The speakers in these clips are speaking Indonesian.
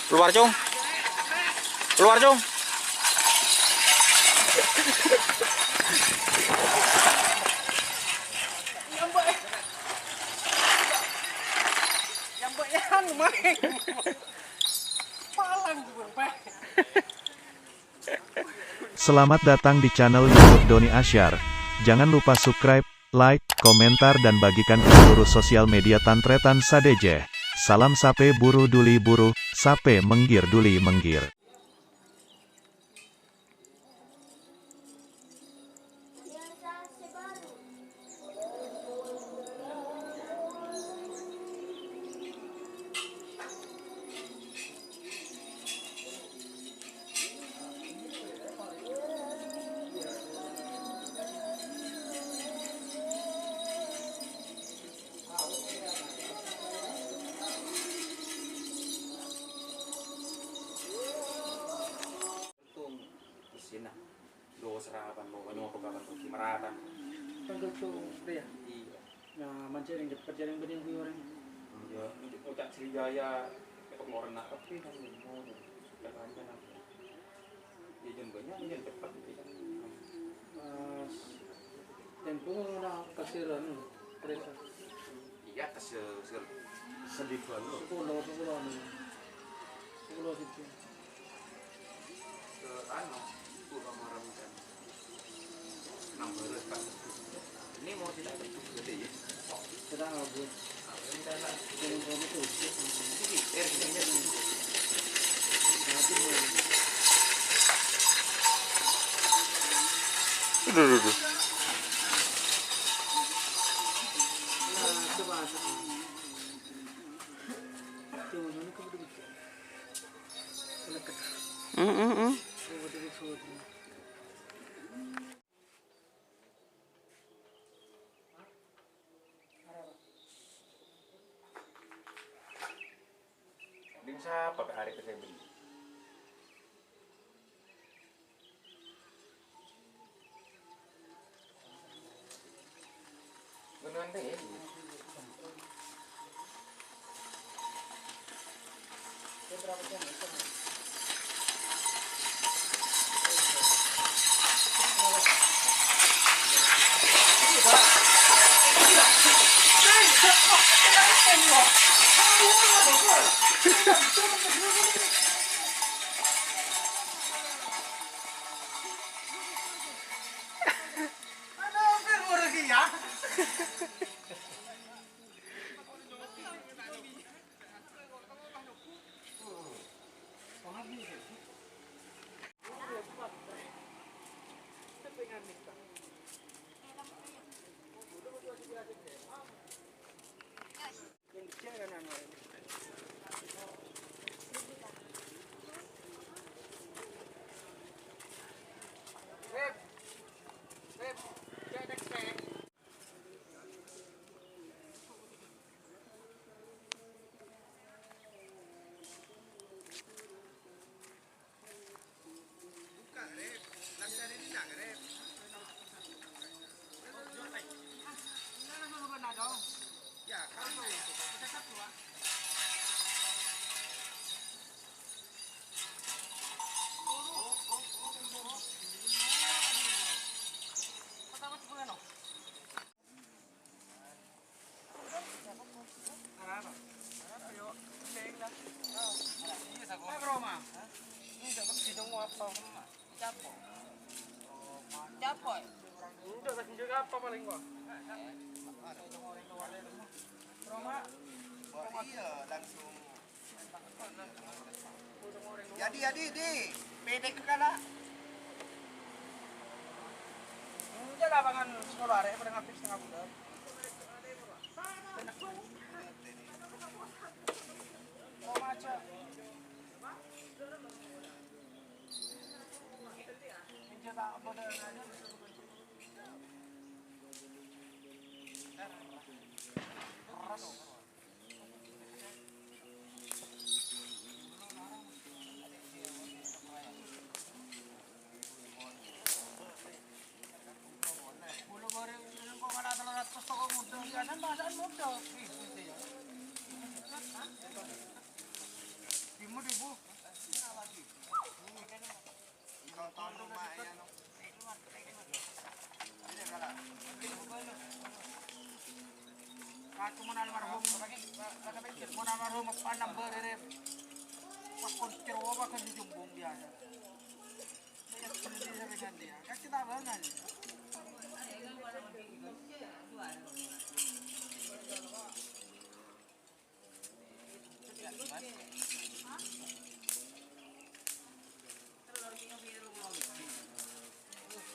Keluar, Cung. Keluar, Cung. Selamat datang di channel YouTube Doni Asyar. Jangan lupa subscribe, like, komentar dan bagikan ke seluruh sosial media Tantretan Sadejeh. Salam sape buru duli buru, sape menggir duli menggir. Sina do serapan mau nyoba kapan tuh kimaratan Pagod to dia. iya Na mancing dapat jaring bening ko orang. ya ucap Sriwijaya untuk orang nak tapi kan mau katanya kan dia jembanya ini cepat gitu kan Tempo na kasiran kereta. iya tas sedih dulu Pulau situ. ke anu pulau Maramkan nomor kan ini mau tidak gede ya Sedang abut. ini kan Jangan itu. ini kita Nanti mau. Duh. Nah, coba ada. Coba mana kau betul. Lekat. Coba betul. Bisa pakai hari ke saya beli. Beneran deh. Berapa jam? Dapat. Udah tak juga apa paling gua. Iya langsung. Jadi di pede ke kana. Enggak lapangan sekolah arek pada ngapis setengah bulan. Oh maca. Mencoba bodoh aja. cuma almarhum mun almarhum apa number ini pas koncer apa kan di Jumbung biasa. Banyak sendiri dengan dia. Kan kita banget.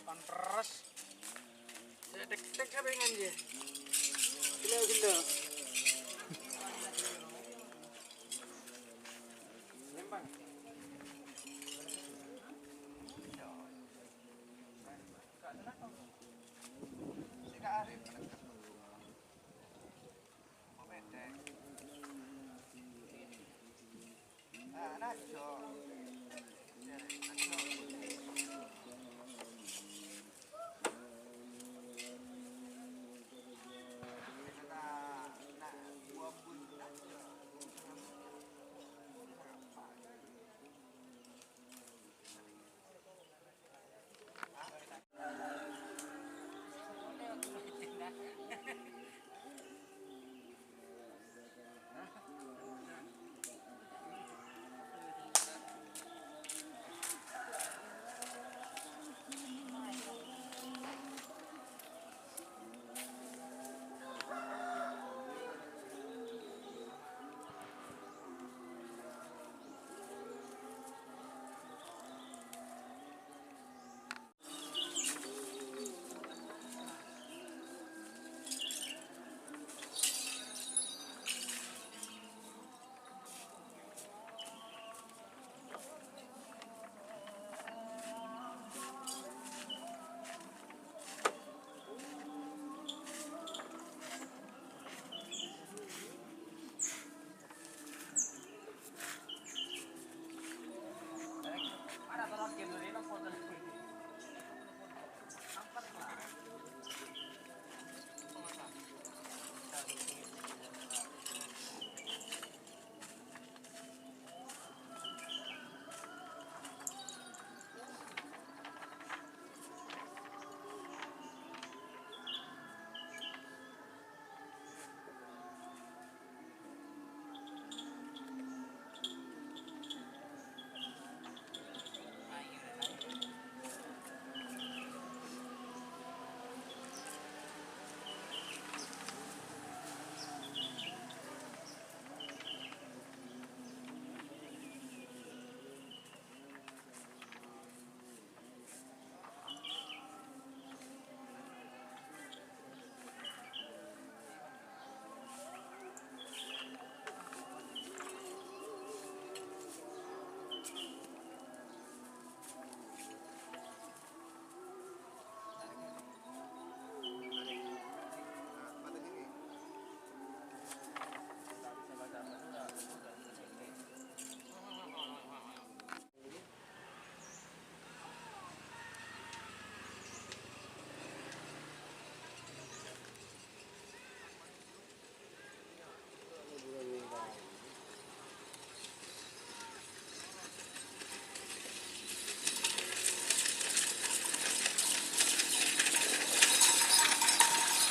Panteras. Saya tek-tek apa dengan dia? Gila. Lempang.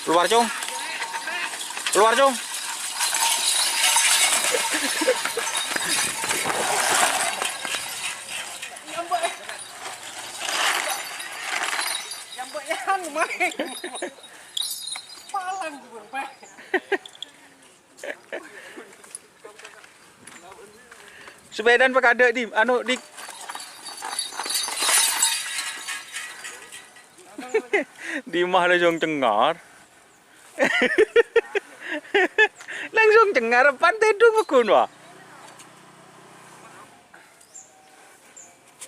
Keluar, Cung. Keluar, Cung. Nyambek yang main. Palang gue, Pak. Sepedan pakai ada di anu di di mah langsung cengar. Langsung cengar pantai dulu makun wah.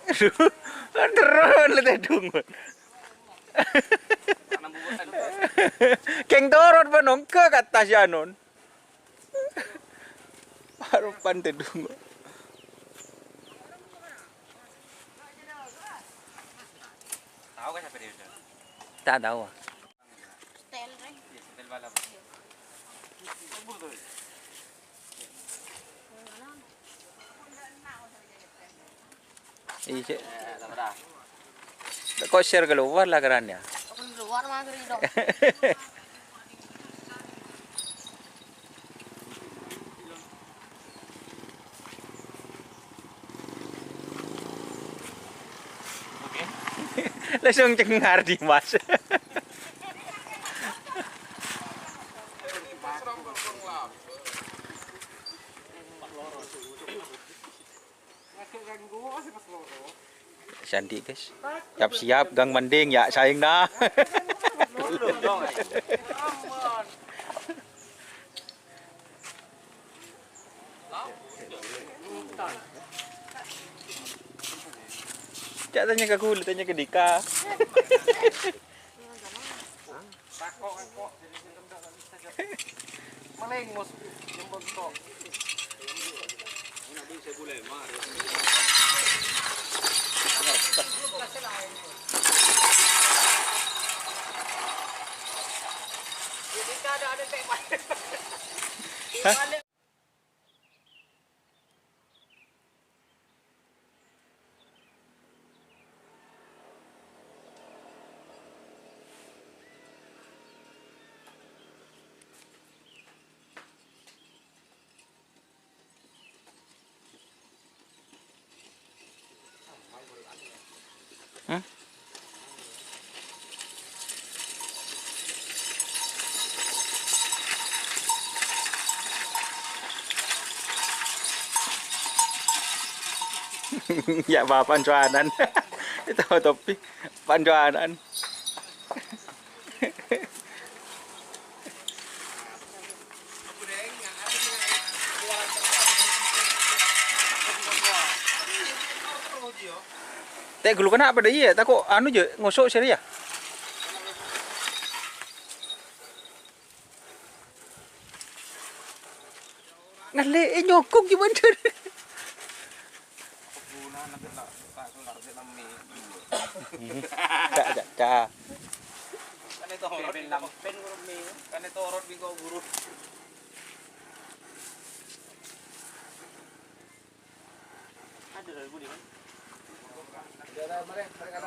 Aduh, terus lihat dong. Keng torot banong ke atas janon. Baru pantai dulu. Tahu kan siapa dia? Tak tahu. Setel nih. Setel balap. Iya. Kok share keluar lah kerannya. Keluar mah dong. Langsung cengar Dimas. Masuk ganggu masih pas loro. Sandi guys. Siap-siap gang mending ya saing dah. Belum dong. Aman. Cak tanya ke aku, tanya ke Dika. Takok jadi enggak bisa jawab. Maling mus jembon tok. Jadi ada tek balik. Ya ba pancuanan. Itu topi pancuanan. Teh gulu kena apa dah iya? Tak kok anu je ngosok sini ya? Ngale nyokok gimana? Cak. Kan itu horor di pen kan itu horor di kau buru. Ada dari budi kan? Ada mereka